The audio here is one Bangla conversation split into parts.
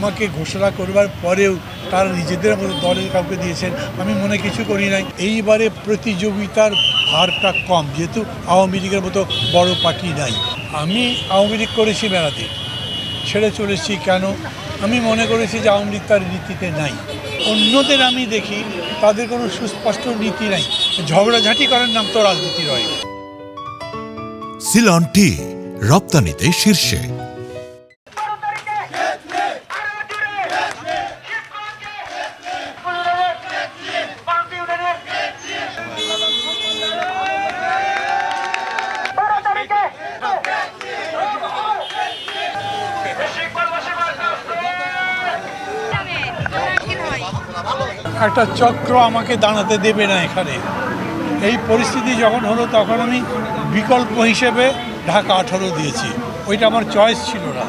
আমাকে ঘোষণা করবার পরেও তারা নিজেদের মতো দলের কাউকে দিয়েছেন, আমি মনে কিছু করি নাই। এইবারে প্রতিযোগিতার হারটা কম, যেহেতু আওয়ামী লীগের মতো বড় পার্টি নাই। আমি আওয়ামী লীগ করেছি মেলাতে, ছেড়ে চলেছি কেন? আমি মনে করেছি যে আওয়ামী লীগ তার নীতিতে নাই। অন্যদের আমি দেখি তাদের কোনো সুস্পষ্ট নীতি নাই, ঝগড়াঝাঁটি করার নাম তো রাজনীতি নয়। সিলন টি রপ্তানিতে শীর্ষে। একটা চক্র আমাকে দাঁড়াতে দেবে না এখানে। এই পরিস্থিতি যখন হলো তখন আমি বিকল্প হিসেবে ঢাকা 18 দিয়েছি। ওইটা আমার চয়েস ছিল না।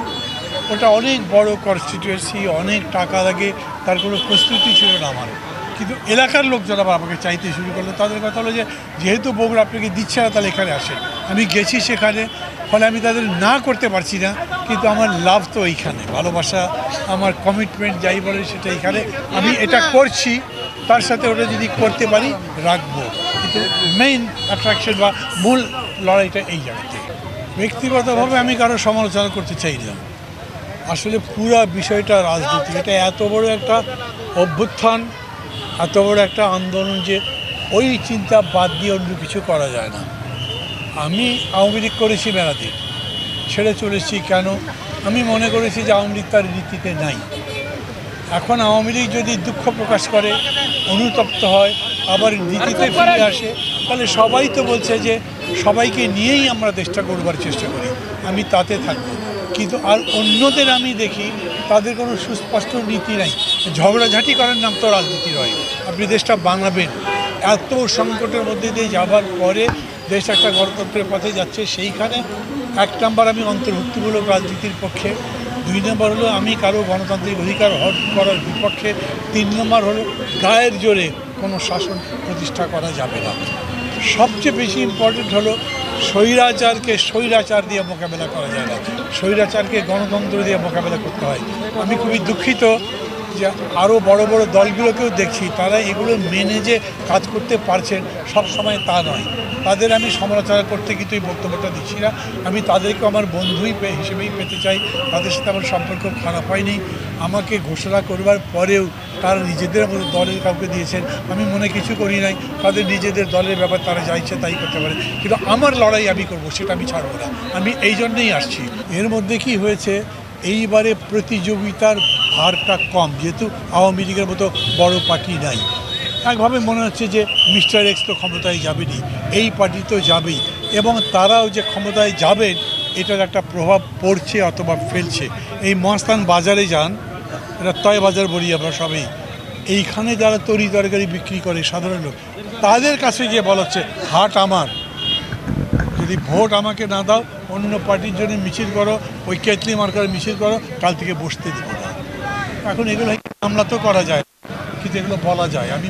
ওটা অনেক বড় কনস্টিটিউয়েন্সি, অনেক টাকা লাগে, তার কোনো প্রস্তুতি ছিল না আমার। কিন্তু এলাকার লোকজন আবার আমাকে চাইতে শুরু করলো। তাদের কথা হলো যে যেহেতু বগুড়া আপনাকে দিচ্ছে না, তাহলে এখানে আসেন। আমি গেছি সেখানে, ফলে আমি তাদের না করতে পারছি না, কিন্তু আমার লাভ তো এইখানে, ভালোবাসা, আমার কমিটমেন্ট যাই বলে সেটা এইখানে। আমি এটা করছি, তার সাথে ওটা যদি করতে পারি রাখবো, কিন্তু মেইন অ্যাট্রাকশন বা মূল লড়াইটা এই জায়গাতে। ব্যক্তিগতভাবে আমি কারো সমালোচনা করতে চাই না। আসলে পুরো বিষয়টা রাজনীতি। এটা এত বড় একটা অভ্যুত্থান, এত বড় একটা আন্দোলন যে ওই চিন্তা বাদ দিয়ে অন্য কিছু করা যায় না। আমি আওয়ামী লীগ করেছি মেলাতে, ছেড়ে চলেছি কেন? আমি মনে করেছি যে আওয়ামী লীগ তার নীতিতে নাই। এখন আওয়ামী লীগ যদি দুঃখ প্রকাশ করে, অনুতপ্ত হয়, আবার নীতিতে ফিরে আসে, তাহলে সবাই তো বলছে যে সবাইকে নিয়েই আমরা দেশটা করবার চেষ্টা করি, আমি তাতে থাকবো। কিন্তু আর অন্যদের আমি দেখি তাদের কোনো সুস্পষ্ট নীতি নাই, ঝগড়াঝাঁটি করার নাম তো রাজনীতি নয়। আপনি দেশটা বানাবেন, এত সংকটের মধ্যে দিয়ে যাবার পরে দেশ একটা গণতন্ত্রের পথে যাচ্ছে, সেইখানে এক নম্বর আমি অন্তর্ভুক্তিমূলক রাজনীতির পক্ষে, 2 নম্বর হলো আমি কারো গণতান্ত্রিক অধিকার হরণ করার বিপক্ষে, 3 নম্বর হলো গায়ের জোরে কোনো শাসন প্রতিষ্ঠা করা যাবে না। সবচেয়ে বেশি ইম্পর্টেন্ট হলো স্বৈরাচারকে স্বৈরাচার দিয়ে মোকাবেলা করা যায় না, স্বৈরাচারকে গণতন্ত্র দিয়ে মোকাবেলা করতে হয়। আমি খুবই দুঃখিত যে আরও বড় বড় দলগুলোকেও দেখছি তারা এগুলো মেনে যে কাজ করতে পারছেন, সব সময় তা নয়। তাদের আমি সমালোচনা করতে কিন্তু এই বক্তব্যটা দিচ্ছি না। আমি তাদেরকে আমার বন্ধুই হিসেবেই পেতে চাই, তাদের সাথে আমার সম্পর্ক খারাপ হয়নি। আমাকে ঘোষণা করবার পরেও তারা নিজেদের মতো দলের কাউকে দিয়েছেন, আমি মনে কিছু করি নাই। তাদের নিজেদের দলের ব্যাপার, তারা যা ইচ্ছে তাই করতে পারে, কিন্তু আমার লড়াই আমি করবো, সেটা আমি ছাড়বো না। আমি এই জন্যেই আসছি। এর মধ্যে কি হয়েছে, এইবারে প্রতিযোগিতার হারটা কম, যেহেতু আওয়ামী লীগের মতো বড় পার্টি নাই। একভাবে মনে হচ্ছে যে মিস্টার এক্স তো ক্ষমতায় যাবেনই, এই পার্টি তো যাবেই, এবং তারাও যে ক্ষমতায় যাবেন এটার একটা প্রভাব পড়ছে অথবা ফেলছে। এই মহাস্থান বাজারে যান, এটা তয় বাজার বলি আমরা সবাই, এইখানে যারা তরি তরকারি বিক্রি করে সাধারণ লোক, তাদের কাছে গিয়ে বলা হচ্ছে হাট আমার, যদি ভোট আমাকে না দাও অন্য পার্টির জন্য মিছিল করো, ওই কেতলি মার্কার মিছিল করো, কাল থেকে বসতে দেবো না। এখন এগুলো হামলা তো করা যায়, কিন্তু এগুলো বলা যায়। আমি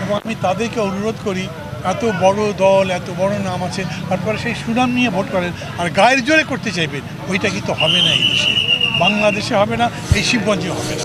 এবং আমি তাদেরকে অনুরোধ করি, এত বড় দল, এত বড় নাম আছে, তারপরে সেই সুনাম নিয়ে ভোট করেন, আর গায়ের জোরে করতে চাইবেন, ওইটা কিন্তু হবে না এই দেশে, বাংলাদেশে হবে না, এই শিবগঞ্জে হবে না।